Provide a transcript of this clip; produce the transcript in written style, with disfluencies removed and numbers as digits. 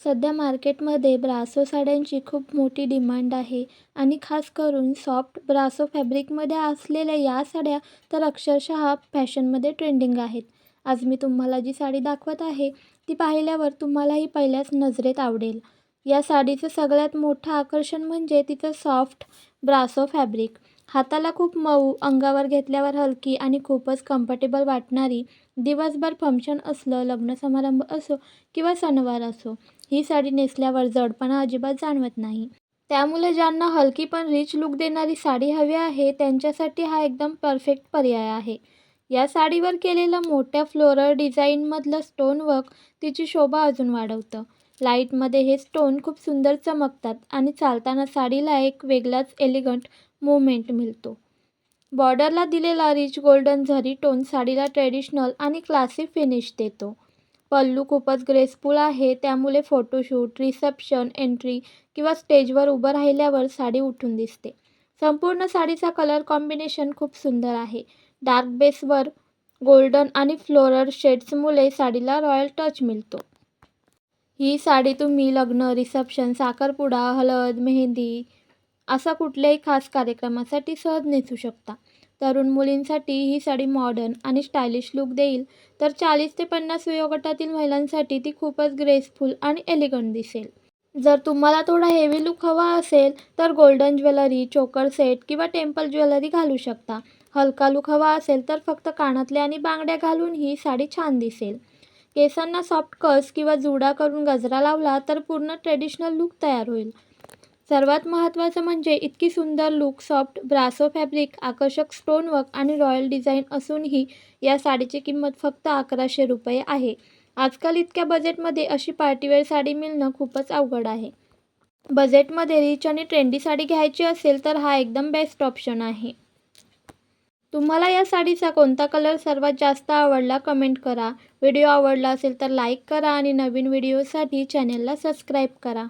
सध्या मार्केटमध्ये ब्रासो साड्यांची खूप मोठी डिमांड आहे आणि खास करून सॉफ्ट ब्रासो फॅब्रिकमध्ये असलेल्या या साड्या तर अक्षरशः फॅशनमध्ये ट्रेंडिंग आहेत. आज मी तुम्हाला जी साडी दाखवत आहे ती पाहिल्यावर तुम्हालाही पहिल्याच नजरेत आवडेल. या साडीचं सगळ्यात मोठं आकर्षण म्हणजे तिचं सॉफ्ट ब्रासो फॅब्रिक. हाताला खूप मऊ, अंगावर घेतल्यावर हलकी आणि खूपच कम्फर्टेबल वाटणारी. दिवसभर फंक्शन असलं, लग्न समारंभ असो किंवा सणवार असो, ही साडी नेसल्यावर जडपणा अजिबात जाणवत नाही. त्यामुळे ज्यांना हलकी पण रिच लुक देणारी साडी हवी आहे त्यांच्यासाठी हा एकदम परफेक्ट पर्याय आहे. या साडीवर केलेलं मोठ्या फ्लोरल डिझाईनमधलं स्टोन वर्क तिची शोभा अजून वाढवतं. लाईटमध्ये हे स्टोन खूप सुंदर चमकतात आणि चालताना साडीला एक वेगळाच एलिगंट मूवमेंट मिळतो. बॉर्डरला दिलेला रिच गोल्डन झरी टोन साडीला ट्रेडिशनल आणि क्लासी फिनिश देतो. पल्लू खूपच ग्रेसफुल आहे, त्यामुळे फोटोशूट, रिसेप्शन, एंट्री किंवा स्टेजवर उभं राहिल्यावर साडी उठून दिसते. संपूर्ण साडीचा कलर कॉम्बिनेशन खूप सुंदर आहे. डार्क बेसवर गोल्डन आणि फ्लोरल शेड्समुळे साडीला रॉयल टच मिळतो. ही साडी तुम्ही लग्न, रिसेप्शन, साखरपुडा, हळद, मेहंदी असा कुठल्याही खास कार्यक्रमासाठी सहज नेसू शकता. तरुण मुलींसाठी ही साडी मॉडर्न आणि स्टायलिश लुक देईल, तर 40 ते 50 वयोगटातील महिलांसाठी ती खूपच ग्रेसफुल आणि एलिगंट दिसेल. जर तुम्हाला थोडा हेवी लुक हवा असेल तर गोल्डन ज्वेलरी, चोकर सेट किंवा टेम्पल ज्वेलरी घालू शकता. हलका लुक हवा असेल तर फक्त कानातले आणि बांगड्या घालून ही साडी छान दिसेल. केसांना सॉफ्ट कस किंवा जुडा करून गजरा लावला तर पूर्ण ट्रेडिशनल लुक तयार होईल. सर्वात महत्त्वाचं म्हणजे इतकी सुंदर लुक, सॉफ्ट ब्रासो फॅब्रिक, आकर्षक स्टोनवर्क आणि रॉयल डिझाईन असूनही या साडीची किंमत फक्त 1100 रुपये आहे. आजकाल इतक्या बजेटमध्ये अशी पार्टीवेअर साडी मिळणं खूपच अवघड आहे. बजेटमध्ये रिच आणि ट्रेंडी साडी घ्यायची असेल तर हा एकदम बेस्ट ऑप्शन आहे. तुम्हाला या साडीचा कोणता कलर सर्वात जास्त आवडला कमेंट करा. व्हिडिओ आवडला असेल तर लाईक करा आणि नवीन व्हिडिओसाठी चॅनलला सबस्क्राईब करा.